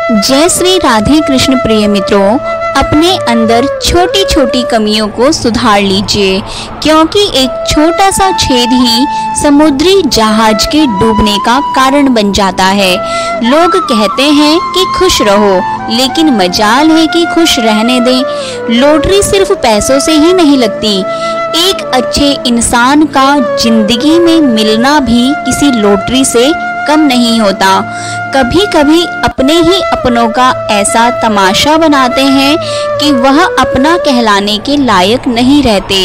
जय श्री राधे कृष्ण प्रिय मित्रों, अपने अंदर छोटी छोटी कमियों को सुधार लीजिए, क्योंकि एक छोटा सा छेद ही समुद्री जहाज के डूबने का कारण बन जाता है। लोग कहते हैं कि खुश रहो, लेकिन मजाल है कि खुश रहने दें। लॉटरी सिर्फ पैसों से ही नहीं लगती, एक अच्छे इंसान का जिंदगी में मिलना भी किसी लॉटरी से कम नहीं होता। कभी कभी अपने ही अपनों का ऐसा तमाशा बनाते हैं कि वह अपना कहलाने के लायक नहीं रहते।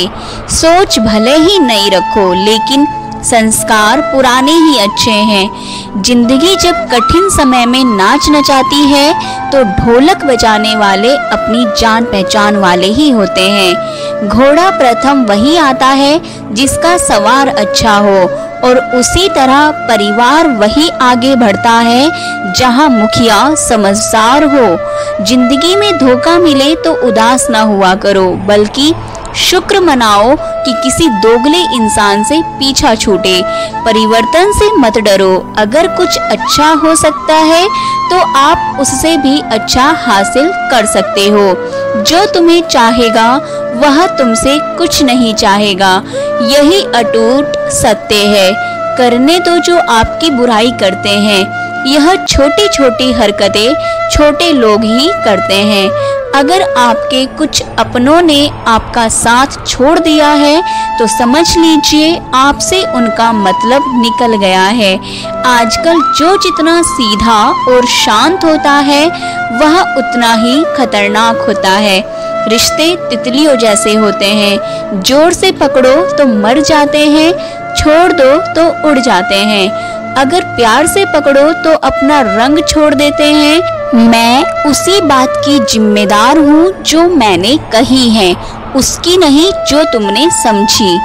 सोच भले ही नई रखो, लेकिन संस्कार पुराने ही अच्छे हैं। जिंदगी जब कठिन समय में नाच नचाती है तो ढोलक बजाने वाले अपनी जान पहचान वाले ही होते हैं। घोड़ा प्रथम वही आता है जिसका सवार अच्छा हो, और उसी तरह परिवार वही आगे बढ़ता है जहां मुखिया समझदार हो। जिंदगी में धोखा मिले तो उदास ना हुआ करो, बल्कि शुक्र मनाओ कि किसी दोगले इंसान से पीछा छूटे। परिवर्तन से मत डरो, अगर कुछ अच्छा हो सकता है तो आप उससे भी अच्छा हासिल कर सकते हो। जो तुम्हें चाहेगा वह तुमसे कुछ नहीं चाहेगा, यही अटूट सत्य है। करने दो जो आपकी बुराई करते हैं, यह छोटी छोटी हरकतें छोटे लोग ही करते हैं। अगर आपके कुछ अपनों ने आपका साथ छोड़ दिया है तो समझ लीजिए आपसे उनका मतलब निकल गया है। आजकल जो जितना सीधा और शांत होता है वह उतना ही खतरनाक होता है। रिश्ते तितलियों जैसे होते हैं, जोर से पकड़ो तो मर जाते हैं, छोड़ दो तो उड़ जाते हैं। अगर प्यार से पकड़ो तो अपना रंग छोड़ देते हैं। मैं उसी बात की जिम्मेदार हूँ जो मैंने कही है, उसकी नहीं जो तुमने समझी।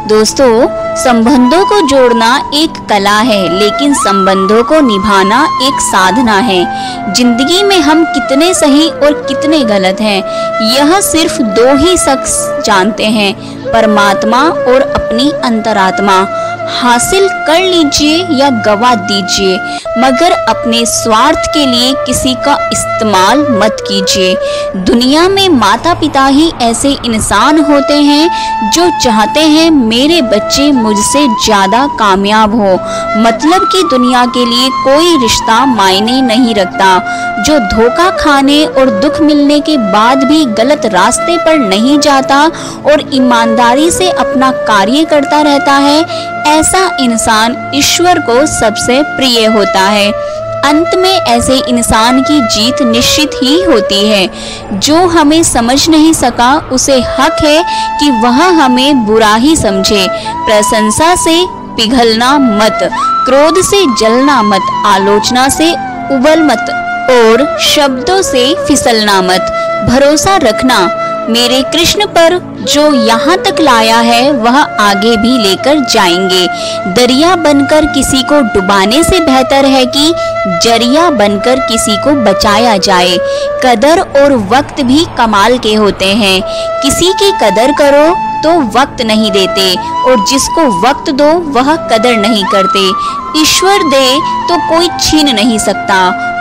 दोस्तों, संबंधों को जोड़ना एक कला है, लेकिन संबंधों को निभाना एक साधना है। जिंदगी में हम कितने सही और कितने गलत हैं, यह सिर्फ दो ही शख्स जानते हैं, परमात्मा और अपनी अंतरात्मा। हासिल कर लीजिए या गवा दीजिए, मगर अपने स्वार्थ के लिए किसी का इस्तेमाल मत कीजिए। दुनिया में माता पिता ही ऐसे इंसान होते हैं जो चाहते हैं मेरे बच्चे मुझसे ज्यादा कामयाब हो। मतलब कि दुनिया के लिए कोई रिश्ता मायने नहीं रखता। जो धोखा खाने और दुख मिलने के बाद भी गलत रास्ते पर नहीं जाता और ईमानदारी से अपना कार्य करता रहता है, ऐसा इंसान ईश्वर को सबसे प्रिय होता है। अंत में ऐसे इंसान की जीत निश्चित ही होती है। जो हमें समझ नहीं सका उसे हक है कि वह हमें बुरा ही समझे। प्रशंसा से पिघलना मत, क्रोध से जलना मत, आलोचना से उबल मत और शब्दों से फिसलना मत। भरोसा रखना मेरे कृष्ण पर, जो यहाँ तक लाया है वह आगे भी लेकर जाएंगे। दरिया बनकर किसी को डुबाने से बेहतर है कि जरिया बनकर किसी को बचाया जाए। कदर और वक्त भी कमाल के होते हैं। किसी की कदर करो तो वक्त नहीं देते, और जिसको वक्त दो वह कदर नहीं करते। ईश्वर दे तो कोई छीन नहीं सकता,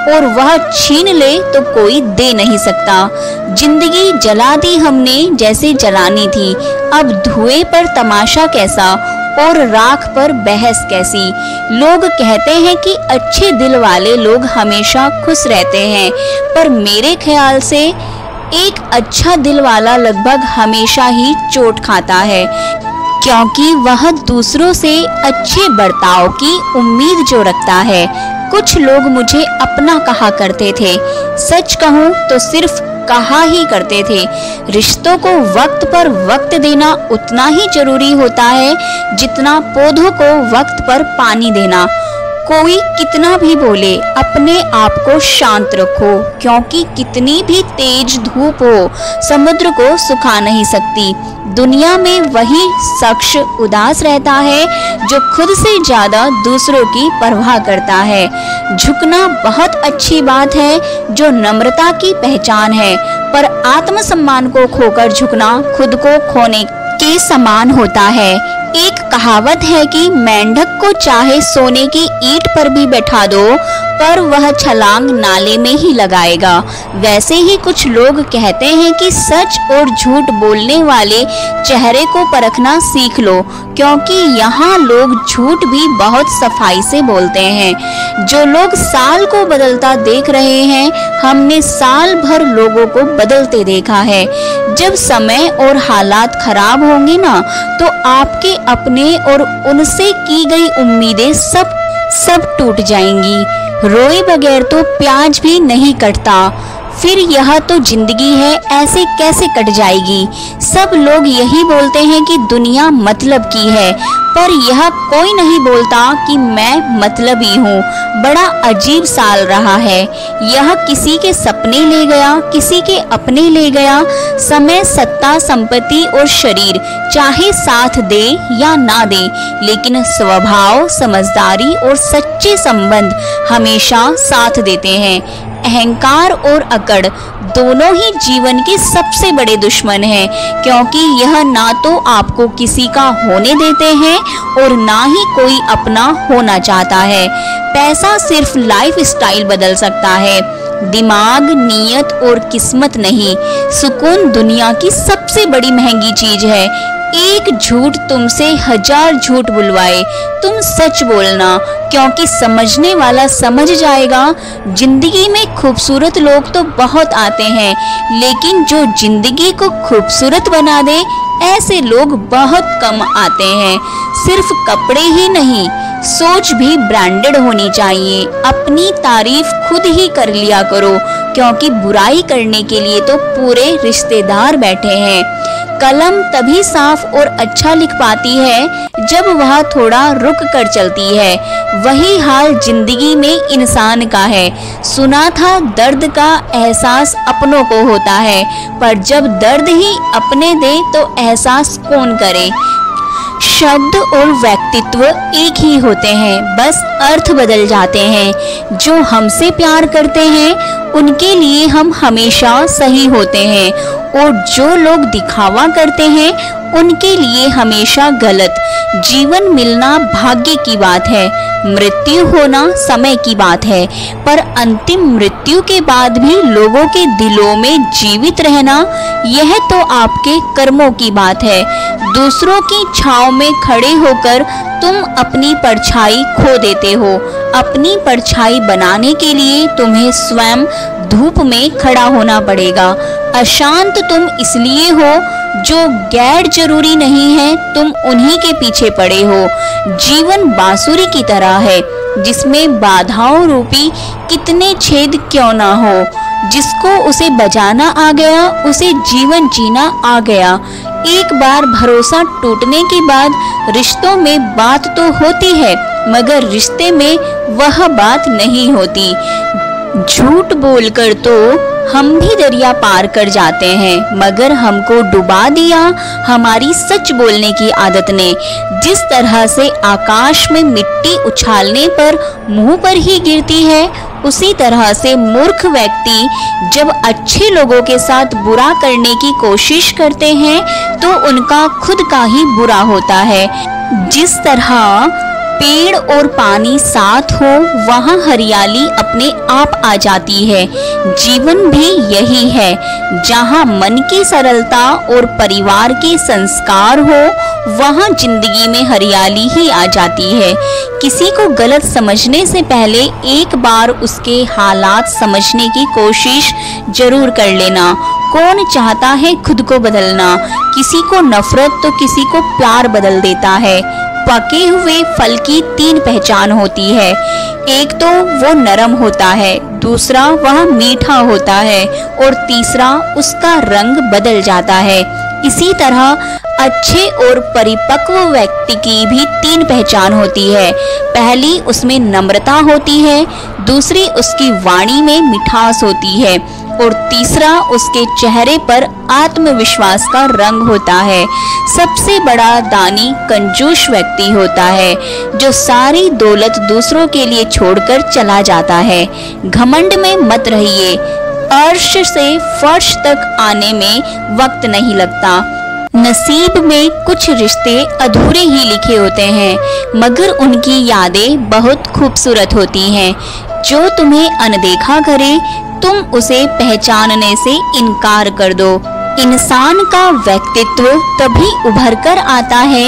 और वह छीन ले तो कोई दे नहीं सकता। जिंदगी जला दी हमने जैसे जलानी थी, अब धुएं पर तमाशा कैसा और राख पर बहस कैसी। लोग कहते हैं कि अच्छे दिल वाले लोग हमेशा खुश रहते हैं, पर मेरे ख्याल से एक अच्छा दिल वाला लगभग हमेशा ही चोट खाता है, क्योंकि वह दूसरों से अच्छे बर्ताव की उम्मीद जो रखता है। कुछ लोग मुझे अपना कहा करते थे, सच कहूँ तो सिर्फ कहा ही करते थे। रिश्तों को वक्त पर वक्त देना उतना ही जरूरी होता है जितना पौधों को वक्त पर पानी देना। कोई कितना भी बोले, अपने आप को शांत रखो, क्योंकि कितनी भी तेज धूप हो समुद्र को सुखा नहीं सकती। दुनिया में वही शख्स उदास रहता है जो खुद से ज्यादा दूसरों की परवाह करता है। झुकना बहुत अच्छी बात है, जो नम्रता की पहचान है, पर आत्मसम्मान को खोकर झुकना खुद को खोने के समान होता है। एक कहावत है कि मेंढक को चाहे सोने की ईंट पर भी बैठा दो, पर वह छलांग नाले में ही लगाएगा। वैसे ही कुछ लोग कहते हैं कि सच और झूठ बोलने वाले चेहरे को परखना सीख लो, क्योंकि यहाँ लोग झूठ भी बहुत सफाई से बोलते हैं। जो लोग साल को बदलता देख रहे हैं, हमने साल भर लोगों को बदलते देखा है। जब समय और हालात खराब होंगे ना, तो आपके अपने और उनसे की गई उम्मीदें सब टूट जाएंगी। रोए बगैर तो प्याज भी नहीं कटता। फिर यह तो जिंदगी है, ऐसे कैसे कट जाएगी। सब लोग यही बोलते हैं कि दुनिया मतलब की है, पर यह कोई नहीं बोलता कि मैं मतलबी हूँ। बड़ा अजीब साल रहा है। यह किसी के सपने ले गया, किसी के अपने ले गया। समय, सत्ता, संपत्ति और शरीर चाहे साथ दे या ना दे, लेकिन स्वभाव, समझदारी और सच्चे संबंध हमेशा साथ देते हैं। अहंकार और अकड़ दोनों ही जीवन के सबसे बड़े दुश्मन हैं, क्योंकि यह ना तो आपको किसी का होने देते हैं और ना ही कोई अपना होना चाहता है। पैसा सिर्फ लाइफ स्टाइल बदल सकता है, दिमाग, नीयत और किस्मत नहीं। सुकून दुनिया की सबसे बड़ी महंगी चीज है। एक झूठ तुमसे 1000 झूठ बुलवाए, तुम सच बोलना, क्योंकि समझने वाला समझ जाएगा। जिंदगी में खूबसूरत लोग तो बहुत आते हैं, लेकिन जो जिंदगी को खूबसूरत बना दे, ऐसे लोग बहुत कम आते हैं। सिर्फ कपड़े ही नहीं, सोच भी ब्रांडेड होनी चाहिए। अपनी तारीफ खुद ही कर लिया करो, क्योंकि बुराई करने के लिए तो पूरे रिश्तेदार बैठे हैं। कलम तभी साफ और अच्छा लिख पाती है जब वह थोड़ा रुक कर चलती है। वही हाल जिंदगी में इंसान का है। सुना था दर्द का एहसास अपनों को होता है, पर जब दर्द ही अपने दे तो एहसास कौन करे। शब्द और व्यक्तित्व एक ही होते हैं, बस अर्थ बदल जाते हैं। जो हमसे प्यार करते हैं उनके लिए हम हमेशा सही होते हैं, और जो लोग दिखावा करते हैं उनके लिए हमेशा गलत। जीवन मिलना भाग्य की बात है, मृत्यु होना समय की बात है, पर अंतिम मृत्यु के बाद भी लोगों के दिलों में जीवित रहना, यह तो आपके कर्मों की बात है। दूसरों की छांव में खड़े होकर तुम अपनी परछाई खो देते हो। अपनी परछाई बनाने के लिए तुम्हें स्वयं धूप में खड़ा होना पड़ेगा। अशांत तुम इसलिए हो जो गैर जरूरी नहीं है, तुम उन्हीं के पीछे पड़े हो। जीवन बांसुरी की तरह है, जिसमें बाधाओं रूपी कितने छेद क्यों ना हो। जिसको उसे बजाना आ गया, उसे जीवन जीना आ गया। एक बार भरोसा टूटने के बाद रिश्तों में बात तो होती है, मगर रिश्ते में वह बात नहीं होती। झूठ बोलकर तो हम भी दरिया पार कर जाते हैं, मगर हमको डुबा दिया हमारी सच बोलने की आदत ने। जिस तरह से आकाश में मिट्टी उछालने पर मुंह पर ही गिरती है, उसी तरह से मूर्ख व्यक्ति जब अच्छे लोगों के साथ बुरा करने की कोशिश करते हैं तो उनका खुद का ही बुरा होता है। जिस तरह पेड़ और पानी साथ हो, वहाँ हरियाली अपने आप आ जाती है। जीवन भी यही है, जहाँ मन की सरलता और परिवार के संस्कार हो, वहाँ जिंदगी में हरियाली ही आ जाती है। किसी को गलत समझने से पहले एक बार उसके हालात समझने की कोशिश जरूर कर लेना। कौन चाहता है खुद को बदलना? किसी को नफरत तो किसी को प्यार बदल देता है। पके हुए फल की 3 पहचान होती है। एक तो वो नरम होता है, दूसरा वह मीठा होता है, और तीसरा उसका रंग बदल जाता है। इसी तरह अच्छे और परिपक्व व्यक्ति की भी 3 पहचान होती है। पहली उसमें नम्रता होती है, दूसरी उसकी वाणी में मिठास होती है, और तीसरा उसके चेहरे पर आत्मविश्वास का रंग होता है। सबसे बड़ा दानी कंजूस व्यक्ति होता है, जो सारी दौलत दूसरों के लिए छोड़कर चला जाता है। घमंड में मत रहिए, अर्श से फर्श तक आने में वक्त नहीं लगता। नसीब में कुछ रिश्ते अधूरे ही लिखे होते हैं, मगर उनकी यादें बहुत खूबसूरत होती हैं। जो तुम्हें अनदेखा करे, तुम उसे पहचानने से इनकार कर दो। इंसान का व्यक्तित्व तभी उभर कर आता है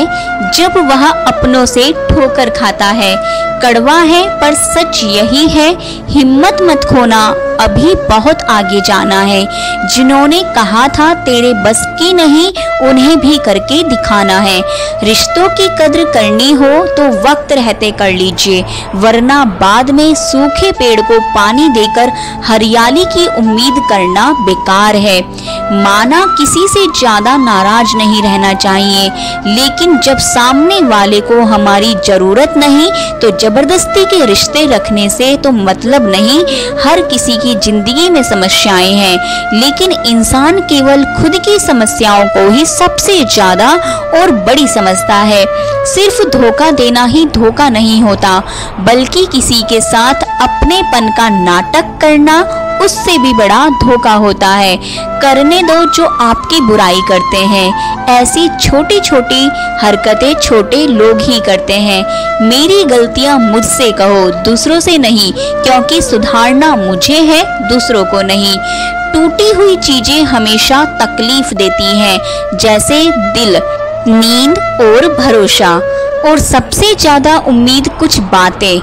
जब वह अपनों से ठोकर खाता है। कड़वा है पर सच यही है, हिम्मत मत खोना, अभी बहुत आगे जाना है। जिन्होंने कहा था तेरे बस की नहीं, उन्हें भी करके दिखाना है। रिश्तों की कद्र करनी हो तो वक्त रहते कर लीजिए, वरना बाद में सूखे पेड़ को पानी देकर हरियाली की उम्मीद करना बेकार है। माना किसी से ज्यादा नाराज नहीं रहना चाहिए, लेकिन जब सामने वाले को हमारी जरूरत नहीं तो जबरदस्ती के रिश्ते रखने से तो मतलब नहीं। हर किसी की जिंदगी में समस्याएं हैं, लेकिन इंसान केवल खुद की समस्याओं को ही सबसे ज्यादा और बड़ी समझता है। सिर्फ धोखा देना ही धोखा नहीं होता, बल्कि किसी के साथ अपनेपन का नाटक करना उससे भी बड़ा धोखा होता है। करने दो जो आपकी बुराई करते हैं। ऐसी छोटी छोटी हरकतें छोटे लोग ही करते हैं। मेरी गलतियां मुझसे कहो, दूसरों से नहीं, क्योंकि सुधारना मुझे है, दूसरों को नहीं। टूटी हुई चीजें हमेशा तकलीफ देती हैं, जैसे दिल, नींद और भरोसा। और सबसे ज्यादा उम्मीद कुछ बातें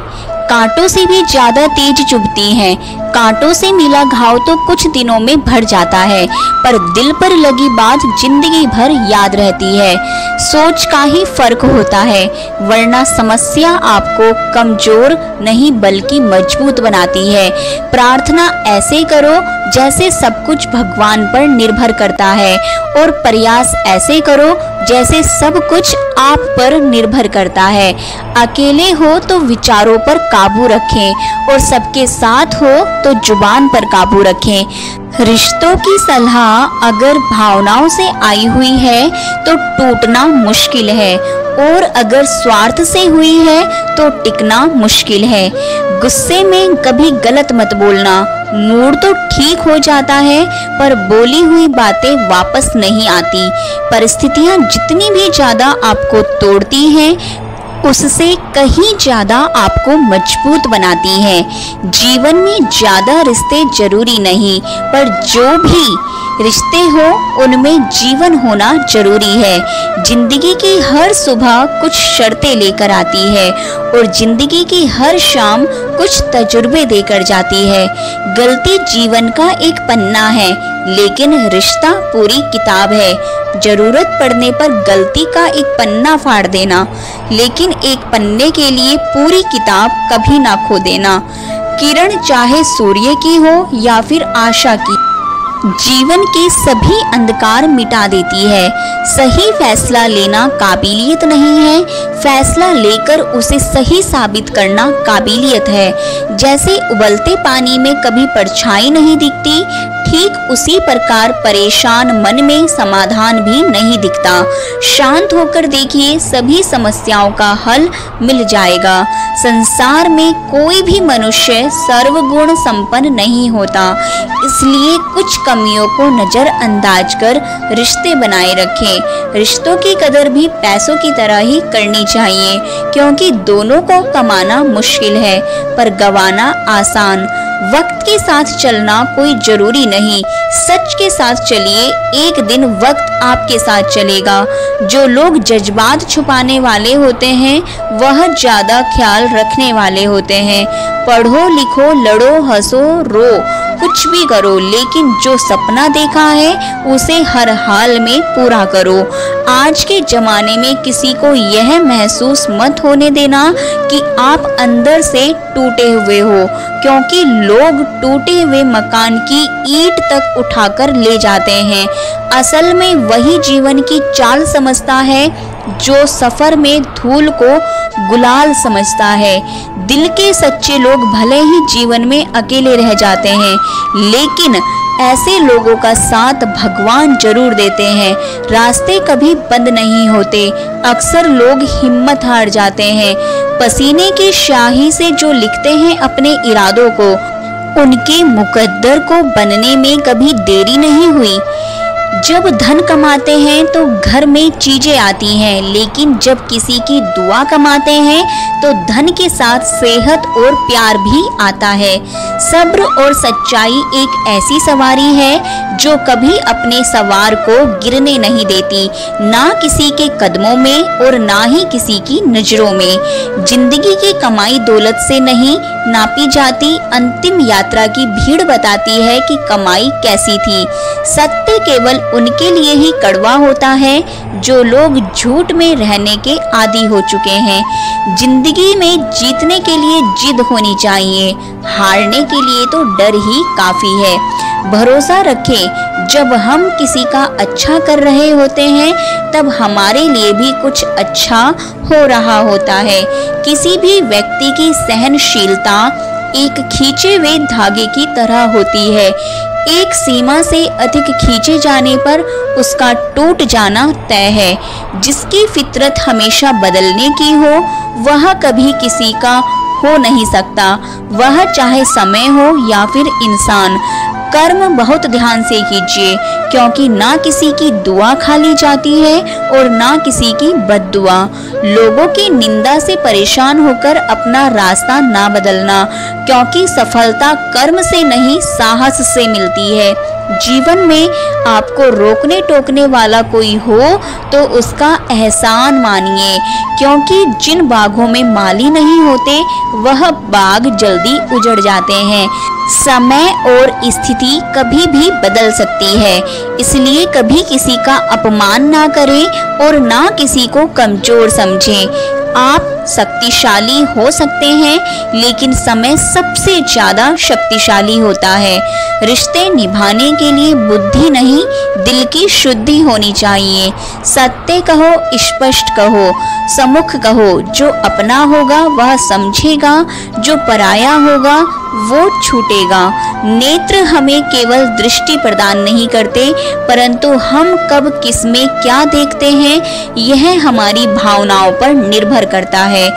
कांटों से भी ज्यादा तेज चुभती हैं। कांटों से मिला घाव तो कुछ दिनों में भर जाता है, पर दिल पर लगी बात जिंदगी भर याद रहती है। सोच का ही फर्क होता है, वरना समस्या आपको कमजोर नहीं बल्कि मजबूत बनाती है। प्रार्थना ऐसे करो जैसे सब कुछ भगवान पर निर्भर करता है, और प्रयास ऐसे करो जैसे सब कुछ आप पर निर्भर करता है। अकेले हो तो विचारों पर काबू रखें, और सबके साथ हो तो जुबान पर काबू रखें। रिश्तों की सलाह अगर भावनाओं से आई हुई है तो टूटना मुश्किल है, और अगर स्वार्थ से हुई है तो टिकना मुश्किल है। गुस्से में कभी गलत मत बोलना। मूड तो ठीक हो जाता है, पर बोली हुई बातें वापस नहीं आती। परिस्थितियां जितनी भी ज्यादा आपको तोड़ती हैं, उससे कहीं ज्यादा आपको मजबूत बनाती हैं। जीवन में ज्यादा रिश्ते जरूरी नहीं, पर जो भी रिश्ते हो उनमें जीवन होना जरूरी है। जिंदगी की हर सुबह कुछ शर्तें लेकर आती है, और जिंदगी की हर शाम कुछ तजुर्बे देकर जाती है। गलती जीवन का एक पन्ना है, लेकिन रिश्ता पूरी किताब है। जरूरत पड़ने पर गलती का एक पन्ना फाड़ देना, लेकिन एक पन्ने के लिए पूरी किताब कभी ना खो देना। किरण चाहे सूर्य की हो या फिर आशा की, जीवन के सभी अंधकार मिटा देती है। सही फैसला लेना काबिलियत नहीं है, फैसला लेकर उसे सही साबित करना काबिलियत है। जैसे उबलते पानी में कभी परछाई नहीं दिखती, ठीक उसी प्रकार परेशान मन में समाधान भी नहीं दिखता। शांत होकर देखिए, सभी समस्याओं का हल मिल जाएगा। संसार में कोई भी मनुष्य सर्वगुण संपन्न नहीं होता, इसलिए कुछ कमियों को नजरअंदाज कर रिश्ते बनाए रखें। रिश्तों की कदर भी पैसों की तरह ही करनी चाहिए, क्योंकि दोनों को कमाना मुश्किल है पर गंवाना आसान। वक्त के साथ चलना कोई जरूरी नहीं, सच के साथ चलिए, एक दिन वक्त आपके साथ चलेगा। जो लोग जज्बात छुपाने वाले होते हैं, वह ज्यादा ख्याल रखने वाले होते हैं। पढ़ो लिखो, लड़ो हंसो रो, कुछ भी करो, लेकिन जो सपना देखा है उसे हर हाल में पूरा करो। आज के जमाने में किसी को यह महसूस मत होने देना कि आप अंदर से टूटे हुए हो, क्योंकि लोग टूटे हुए मकान की ईंट तक उठाकर ले जाते हैं। असल में वही जीवन की चाल समझता है जो सफर में धूल को गुलाल समझता है। दिल के सच्चे लोग भले ही जीवन में अकेले रह जाते हैं, लेकिन ऐसे लोगों का साथ भगवान जरूर देते हैं। रास्ते कभी बंद नहीं होते, अक्सर लोग हिम्मत हार जाते हैं। पसीने की स्याही से जो लिखते हैं अपने इरादों को, उनके मुकद्दर को बनने में कभी देरी नहीं हुई। जब धन कमाते हैं तो घर में चीजें आती हैं, लेकिन जब किसी की दुआ कमाते हैं तो धन के साथ सेहत और प्यार भी आता है। सब्र और सच्चाई एक ऐसी सवारी है जो कभी अपने सवार को गिरने नहीं देती, ना किसी के कदमों में और ना ही किसी की नजरों में। जिंदगी की कमाई दौलत से नहीं नापी जाती, अंतिम यात्रा की भीड़ बताती है कि कमाई कैसी थी। सत्य केवल उनके लिए ही कड़वा होता है जो लोग झूठ में रहने के आदी हो चुके हैं। जिंदगी में जीतने के लिए जिद होनी चाहिए, हारने के लिए तो डर ही काफी है। भरोसा रखें, जब हम किसी का अच्छा कर रहे होते हैं तब हमारे लिए भी कुछ अच्छा हो रहा होता है। किसी भी व्यक्ति की सहनशीलता एक खींचे हुए धागे की तरह होती है। एक सीमा से अधिक खींचे जाने पर उसका टूट जाना तय है। जिसकी फितरत हमेशा बदलने की हो वह कभी किसी का हो नहीं सकता, वह चाहे समय हो या फिर इंसान। कर्म बहुत ध्यान से कीजिए, क्योंकि ना किसी की दुआ खाली जाती है और ना किसी की बद्दुआ। लोगों की निंदा से परेशान होकर अपना रास्ता ना बदलना, क्योंकि सफलता कर्म से नहीं साहस से मिलती है। जीवन में आपको रोकने टोकने वाला कोई हो तो उसका एहसान मानिए, क्योंकि जिन बागों में माली नहीं होते वह बाग जल्दी उजड़ जाते हैं। समय और स्थिति कभी भी बदल सकती है, इसलिए कभी किसी का अपमान ना करें और ना किसी को कमजोर समझें। आप शक्तिशाली हो सकते हैं, लेकिन समय सबसे ज्यादा शक्तिशाली होता है। रिश्ते निभाने के लिए बुद्धि नहीं, दिल की शुद्धि होनी चाहिए। सत्य कहो, स्पष्ट कहो, सम्मुख कहो। जो अपना होगा वह समझेगा, जो पराया होगा वो छूटेगा। नेत्र हमें केवल दृष्टि प्रदान नहीं करते, परंतु हम कब किस में क्या देखते हैं यह हमारी भावनाओं पर निर्भर करता है।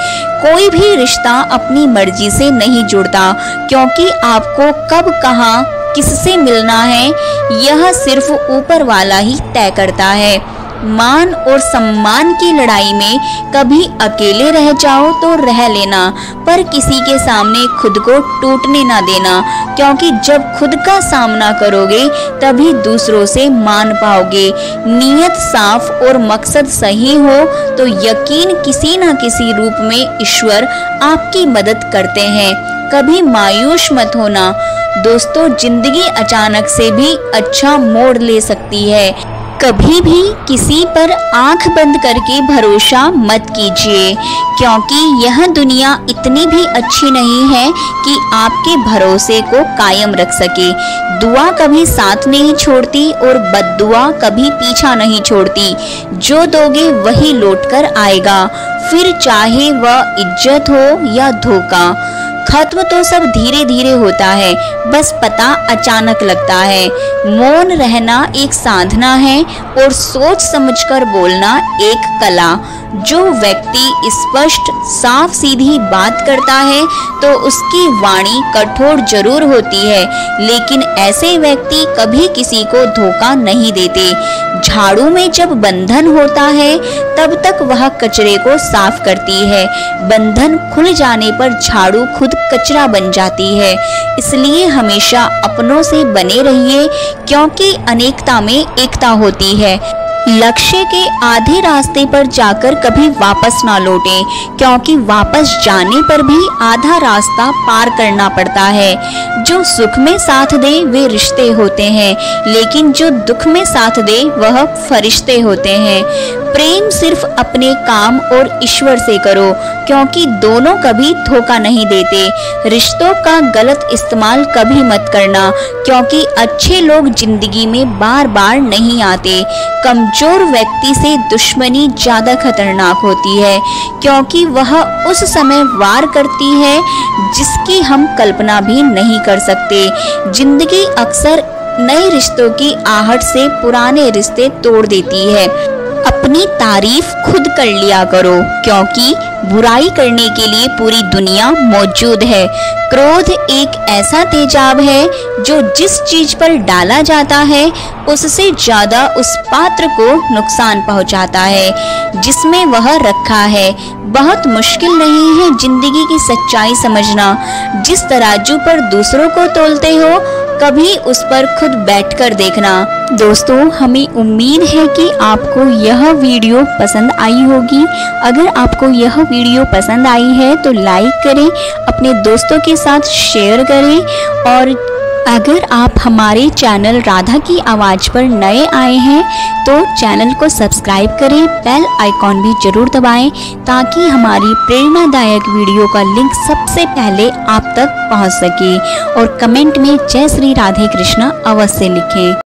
कोई भी रिश्ता अपनी मर्जी से नहीं जुड़ता, क्योंकि आपको कब कहाँ किससे मिलना है यह सिर्फ ऊपर वाला ही तय करता है। मान और सम्मान की लड़ाई में कभी अकेले रह जाओ तो रह लेना, पर किसी के सामने खुद को टूटने ना देना, क्योंकि जब खुद का सामना करोगे तभी दूसरों से मान पाओगे। नीयत साफ और मकसद सही हो तो यकीन किसी न किसी रूप में ईश्वर आपकी मदद करते हैं। कभी मायूस मत होना दोस्तों, जिंदगी अचानक से भी अच्छा मोड़ ले सकती है। कभी भी किसी पर आंख बंद करके भरोसा मत कीजिए, क्योंकि यह दुनिया इतनी भी अच्छी नहीं है कि आपके भरोसे को कायम रख सके। दुआ कभी साथ नहीं छोड़ती और बद्दुआ कभी पीछा नहीं छोड़ती। जो दोगे वही लौटकर आएगा, फिर चाहे वह इज्जत हो या धोखा। खत्म तो सब धीरे धीरे होता है, बस पता अचानक लगता है। मौन रहना एक साधना है और सोच समझकर बोलना एक कला। जो व्यक्ति स्पष्ट साफ सीधी बात करता है तो उसकी वाणी कठोर जरूर होती है, लेकिन ऐसे व्यक्ति कभी किसी को धोखा नहीं देते। झाड़ू में जब बंधन होता है तब तक वह कचरे को साफ करती है, बंधन खुल जाने पर झाड़ू खुद कचरा बन जाती है। इसलिए हमेशा अपनों से बने रहिए, क्योंकि अनेकता में एकता होती है। लक्ष्य के आधे रास्ते पर जाकर कभी वापस ना लौटें, क्योंकि वापस जाने पर भी आधा रास्ता पार करना पड़ता है। जो सुख में साथ दे वे रिश्ते होते हैं, लेकिन जो दुख में साथ दे वह फरिश्ते होते हैं। प्रेम सिर्फ अपने काम और ईश्वर से करो, क्योंकि दोनों कभी धोखा नहीं देते। रिश्तों का गलत इस्तेमाल कभी मत करना, क्योंकि अच्छे लोग जिंदगी में बार बार नहीं आते। कमजोर व्यक्ति से दुश्मनी ज्यादा खतरनाक होती है, क्योंकि वह उस समय वार करती है जिसकी हम कल्पना भी नहीं कर सकते। जिंदगी अक्सर नए रिश्तों की आहट से पुराने रिश्ते तोड़ देती है। अपनी तारीफ खुद कर लिया करो, क्योंकि बुराई करने के लिए पूरी दुनिया मौजूद है। क्रोध एक ऐसा तेजाब है जो जिस चीज पर डाला जाता है उससे ज्यादा उस पात्र को नुकसान पहुंचाता है जिसमें वह रखा है। बहुत मुश्किल नहीं है जिंदगी की सच्चाई समझना। जिस तराजू पर दूसरों को तोलते हो, कभी उस पर खुद बैठकर देखना। दोस्तों, हमें उम्मीद है कि आपको यह वीडियो पसंद आई होगी। अगर आपको यह वीडियो पसंद आई है तो लाइक करें, अपने दोस्तों के साथ शेयर करें, और अगर आप हमारे चैनल राधा की आवाज़ पर नए आए हैं तो चैनल को सब्सक्राइब करें, बेल आइकॉन भी जरूर दबाएं ताकि हमारी प्रेरणादायक वीडियो का लिंक सबसे पहले आप तक पहुंच सके। और कमेंट में जय श्री राधे कृष्णा अवश्य लिखें।